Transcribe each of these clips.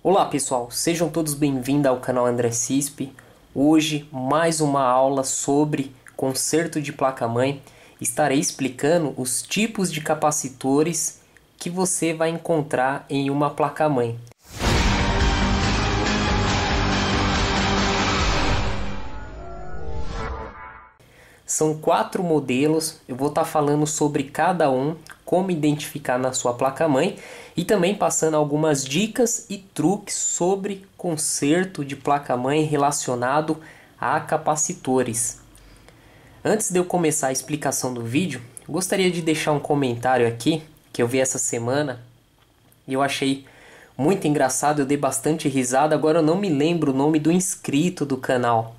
Olá pessoal, sejam todos bem-vindos ao canal André Cisp. Hoje mais uma aula sobre conserto de placa-mãe. Estarei explicando os tipos de capacitores que você vai encontrar em uma placa-mãe. São 4 modelos, eu vou estar falando sobre cada um, como identificar na sua placa-mãe e também passando algumas dicas e truques sobre conserto de placa-mãe relacionado a capacitores. Antes de eu começar a explicação do vídeo, gostaria de deixar um comentário aqui que eu vi essa semana e eu achei muito engraçado, eu dei bastante risada, agora eu não me lembro o nome do inscrito do canal.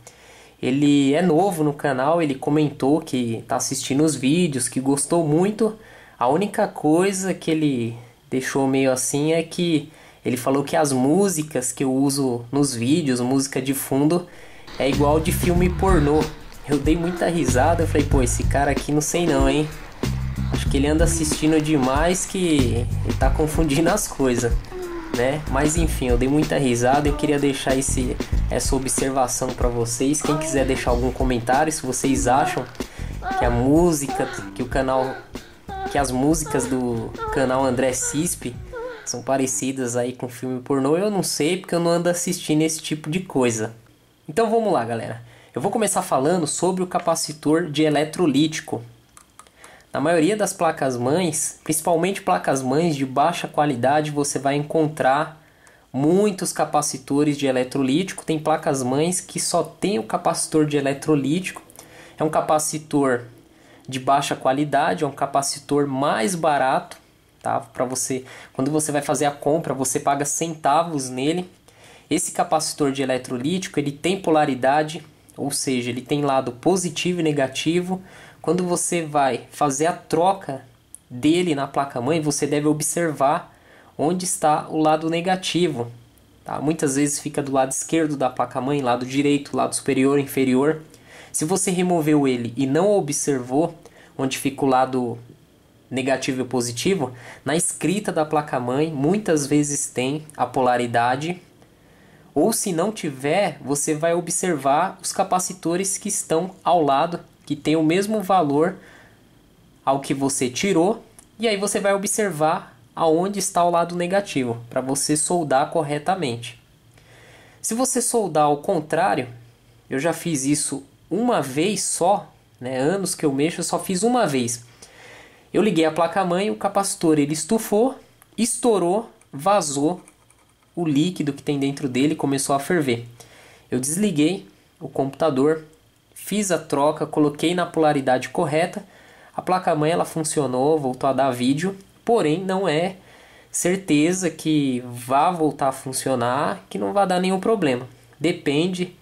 Ele é novo no canal, ele comentou que está assistindo os vídeos, que gostou muito. A única coisa que ele deixou meio assim é que ele falou que as músicas que eu uso nos vídeos, música de fundo, é igual de filme pornô. Eu dei muita risada, eu falei, pô, esse cara aqui não sei não, hein? Acho que ele anda assistindo demais que ele tá confundindo as coisas, né? Mas enfim, eu dei muita risada, eu queria deixar essa observação para vocês. Quem quiser deixar algum comentário, se vocês acham que a música, que as músicas do canal André Cisp são parecidas aí com filme pornô, eu não sei porque eu não ando assistindo esse tipo de coisa. Então vamos lá, galera. Eu vou começar falando sobre o capacitor de eletrolítico. Na maioria das placas-mães, principalmente placas-mães de baixa qualidade, você vai encontrar muitos capacitores de eletrolítico. Tem placas-mães que só tem o capacitor de eletrolítico. É um capacitor de baixa qualidade, é um capacitor mais barato, tá? Para você, quando você vai fazer a compra, você paga centavos nele. Esse capacitor de eletrolítico, ele tem polaridade, ou seja, ele tem lado positivo e negativo. Quando você vai fazer a troca dele na placa-mãe, você deve observar onde está o lado negativo. Tá? Muitas vezes fica do lado esquerdo da placa-mãe, lado direito, lado superior, inferior. Se você removeu ele e não observou onde fica o lado negativo e positivo, na escrita da placa-mãe muitas vezes tem a polaridade. Ou se não tiver, você vai observar os capacitores que estão ao lado, que tem o mesmo valor ao que você tirou, e aí você vai observar aonde está o lado negativo, para você soldar corretamente. Se você soldar ao contrário, eu já fiz isso uma vez só, né? Anos que eu mexo, eu só fiz uma vez. Eu liguei a placa-mãe, o capacitor ele estufou, estourou, vazou o líquido que tem dentro dele, começou a ferver. Eu desliguei o computador, fiz a troca, coloquei na polaridade correta, a placa-mãe ela funcionou, voltou a dar vídeo, porém não é certeza que vá voltar a funcionar, que não vai dar nenhum problema. Depende,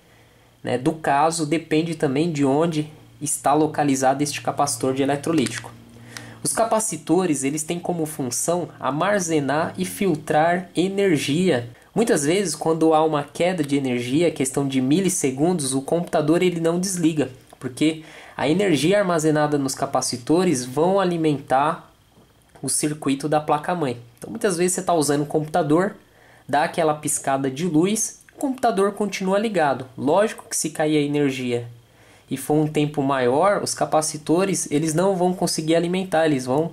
né, do caso, depende também de onde está localizado este capacitor de eletrolítico. Os capacitores eles têm como função armazenar e filtrar energia. Muitas vezes, quando há uma queda de energia, questão de milissegundos, o computador ele não desliga, porque a energia armazenada nos capacitores vão alimentar o circuito da placa-mãe. Então, muitas vezes você está usando o computador, dá aquela piscada de luz, o computador continua ligado. Lógico que se cair a energia e for um tempo maior, os capacitores eles não vão conseguir alimentar, eles vão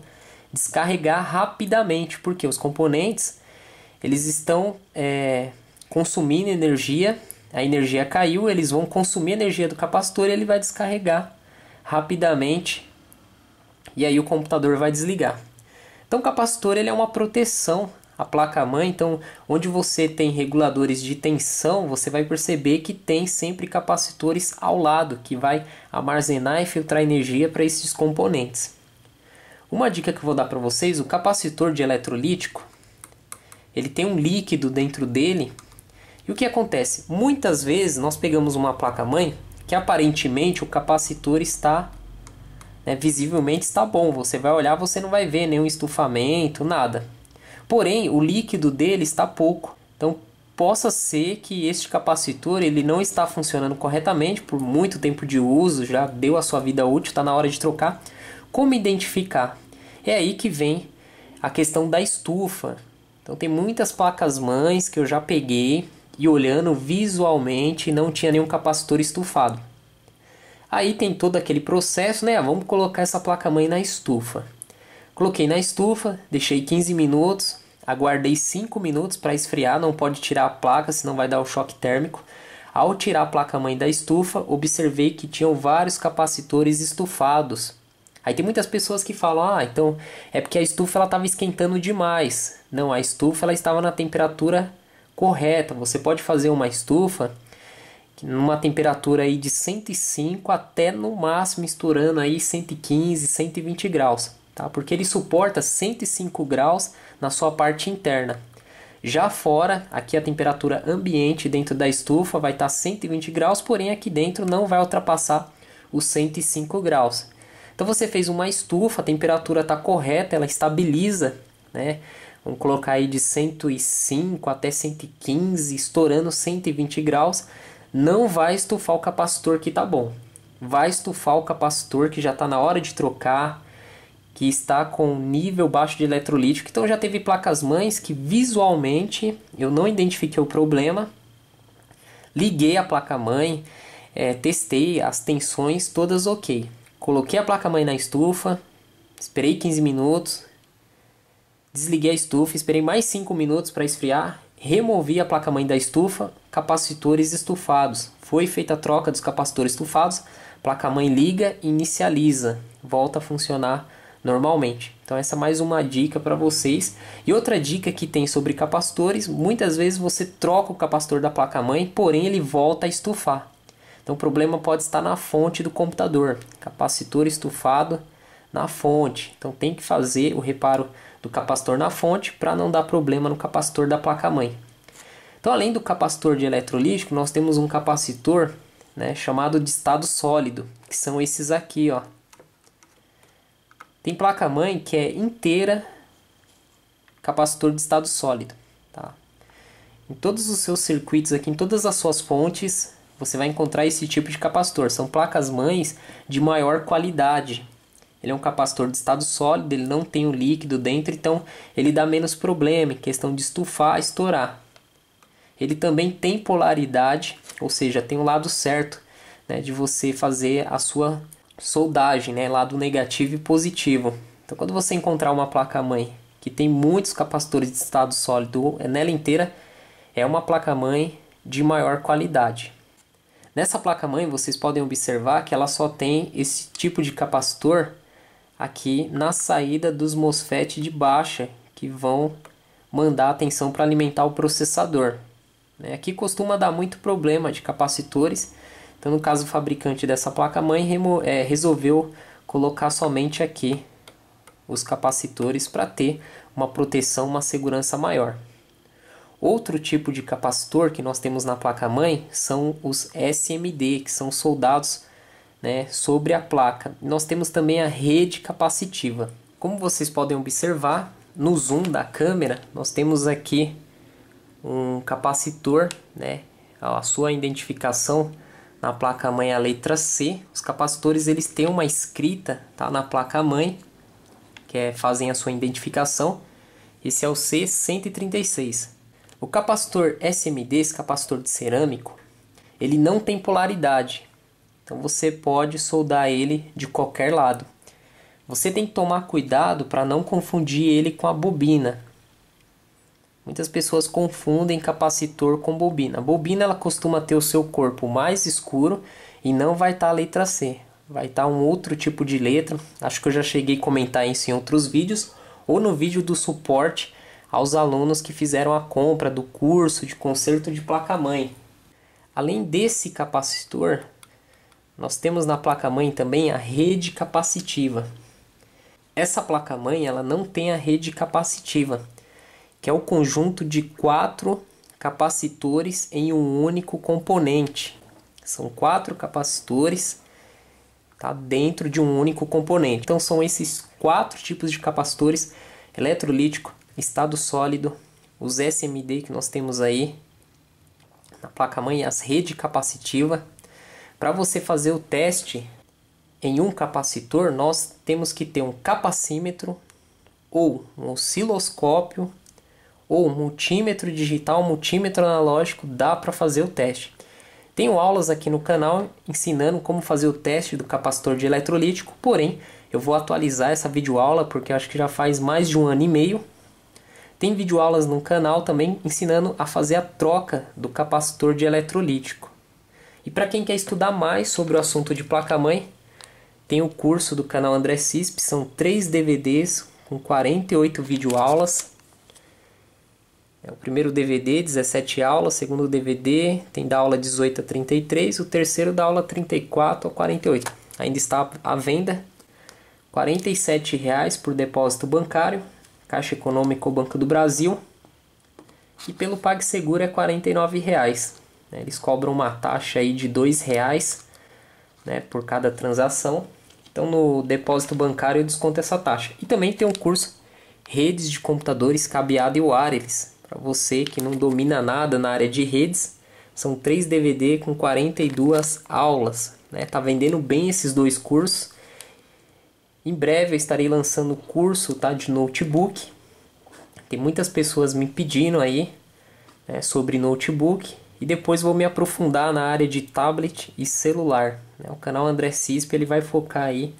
descarregar rapidamente, porque os componentes eles estão consumindo energia, a energia caiu, eles vão consumir a energia do capacitor e ele vai descarregar rapidamente e aí o computador vai desligar. Então o capacitor ele é uma proteção à placa-mãe, então onde você tem reguladores de tensão, você vai perceber que tem sempre capacitores ao lado, que vai armazenar e filtrar energia para esses componentes. Uma dica que eu vou dar para vocês, o capacitor de eletrolítico, ele tem um líquido dentro dele, e o que acontece? Muitas vezes nós pegamos uma placa-mãe que aparentemente o capacitor está, visivelmente está bom, você vai olhar, você não vai ver nenhum estufamento, nada. Porém, o líquido dele está pouco. Então, possa ser que este capacitor ele não está funcionando corretamente por muito tempo de uso, já deu a sua vida útil, está na hora de trocar. Como identificar? É aí que vem a questão da estufa. Então tem muitas placas-mães que eu já peguei e olhando visualmente não tinha nenhum capacitor estufado. Aí tem todo aquele processo, né? Vamos colocar essa placa-mãe na estufa. Coloquei na estufa, deixei 15 minutos, aguardei 5 minutos para esfriar, não pode tirar a placa, senão vai dar o choque térmico. Ao tirar a placa-mãe da estufa, observei que tinham vários capacitores estufados. Aí tem muitas pessoas que falam, então é porque a estufa estava esquentando demais. Não, a estufa ela estava na temperatura correta. Você pode fazer uma estufa numa temperatura aí de 105 até no máximo estourando aí 115, 120 graus, tá? Porque ele suporta 105 graus na sua parte interna. Já fora, aqui a temperatura ambiente dentro da estufa vai estar 120 graus, porém aqui dentro não vai ultrapassar os 105 graus. Então você fez uma estufa, a temperatura está correta, ela estabiliza, né? Vamos colocar aí de 105 até 115, estourando 120 graus. Não vai estufar o capacitor que está bom. Vai estufar o capacitor que já está na hora de trocar, que está com nível baixo de eletrolítico. Então já teve placas-mães que visualmente eu não identifiquei o problema. Liguei a placa-mãe, testei as tensões todas ok. Coloquei a placa-mãe na estufa, esperei 15 minutos, desliguei a estufa, esperei mais 5 minutos para esfriar, removi a placa-mãe da estufa, capacitores estufados. Foi feita a troca dos capacitores estufados, placa-mãe liga e inicializa, volta a funcionar normalmente. Então essa é mais uma dica para vocês. E outra dica que tem sobre capacitores, muitas vezes você troca o capacitor da placa-mãe, porém ele volta a estufar. Então o problema pode estar na fonte do computador, capacitor estufado na fonte. Então tem que fazer o reparo do capacitor na fonte para não dar problema no capacitor da placa-mãe. Então além do capacitor de eletrolítico, nós temos um capacitor, né, chamado de estado sólido, que são esses aqui, ó. Tem placa-mãe que é inteira capacitor de estado sólido, tá? Em todos os seus circuitos aqui, em todas as suas fontes, você vai encontrar esse tipo de capacitor. São placas-mães de maior qualidade. Ele é um capacitor de estado sólido, ele não tem o líquido dentro, então ele dá menos problema em questão de estufar, estourar. Ele também tem polaridade, ou seja, tem o lado certo, né, de você fazer a sua soldagem, né, lado negativo e positivo. Então quando você encontrar uma placa-mãe que tem muitos capacitores de estado sólido nela inteira, é uma placa-mãe de maior qualidade. Nessa placa-mãe vocês podem observar que ela só tem esse tipo de capacitor aqui na saída dos MOSFET de baixa, que vão mandar a tensão para alimentar o processador. Aqui costuma dar muito problema de capacitores, então no caso o fabricante dessa placa-mãe resolveu colocar somente aqui os capacitores para ter uma proteção, uma segurança maior. Outro tipo de capacitor que nós temos na placa-mãe são os SMD, que são soldados, né, sobre a placa. Nós temos também a rede capacitiva. Como vocês podem observar, no zoom da câmera, nós temos aqui um capacitor, né, a sua identificação na placa-mãe é a letra C. Os capacitores eles têm uma escrita, tá, na placa-mãe, que fazem a sua identificação. Esse é o C136. O capacitor SMD, esse capacitor de cerâmico, ele não tem polaridade. Então você pode soldar ele de qualquer lado. Você tem que tomar cuidado para não confundir ele com a bobina. Muitas pessoas confundem capacitor com bobina. A bobina ela costuma ter o seu corpo mais escuro e não vai estar a letra C. Vai estar um outro tipo de letra. Acho que eu já cheguei a comentar isso em outros vídeos ou no vídeo do suporte aos alunos que fizeram a compra do curso de conserto de placa-mãe. Além desse capacitor, nós temos na placa-mãe também a rede capacitiva. Essa placa-mãe ela não tem a rede capacitiva, que é o conjunto de 4 capacitores em um único componente. São 4 capacitores, tá, dentro de um único componente. Então são esses 4 tipos de capacitores: eletrolítico, estado sólido, os SMD que nós temos aí na placa-mãe, as rede capacitiva. Para você fazer o teste em um capacitor, nós temos que ter um capacímetro ou um osciloscópio ou multímetro digital, multímetro analógico, dá para fazer o teste. Tenho aulas aqui no canal ensinando como fazer o teste do capacitor de eletrolítico, porém eu vou atualizar essa videoaula porque eu acho que já faz mais de 1 ano e meio. Tem videoaulas no canal também ensinando a fazer a troca do capacitor de eletrolítico. E para quem quer estudar mais sobre o assunto de placa-mãe, tem o curso do canal André Cisp, são 3 DVDs com 48 videoaulas. O primeiro DVD, 17 aulas, o segundo DVD tem da aula 18 a 33, o terceiro da aula 34 a 48. Ainda está à venda, R$ 47,00 por depósito bancário, Caixa Econômica ou Banco do Brasil. E pelo PagSeguro é R$ 49,00. Eles cobram uma taxa aí de R$ 2,00, né, por cada transação. Então no depósito bancário eu desconto essa taxa. E também tem um curso Redes de Computadores, Cabeado e Wireless. Para você que não domina nada na área de redes, são 3 DVD com 42 aulas. Tá vendendo bem esses 2 cursos. Em breve eu estarei lançando o curso, de notebook. Tem muitas pessoas me pedindo aí, sobre notebook. E depois vou me aprofundar na área de tablet e celular. O canal André Cisp ele vai focar aí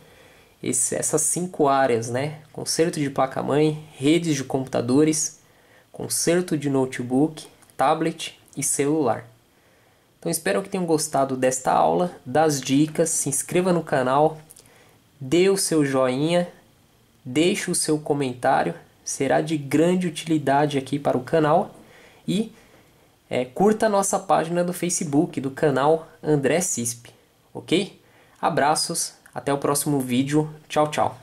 essas 5 áreas, conserto de placa-mãe, redes de computadores, conserto de notebook, tablet e celular. Então espero que tenham gostado desta aula, das dicas. Se inscreva no canal, dê o seu joinha, deixe o seu comentário, será de grande utilidade aqui para o canal. E curta a nossa página do Facebook, do canal André Cisp, ok? Abraços, até o próximo vídeo, tchau, tchau.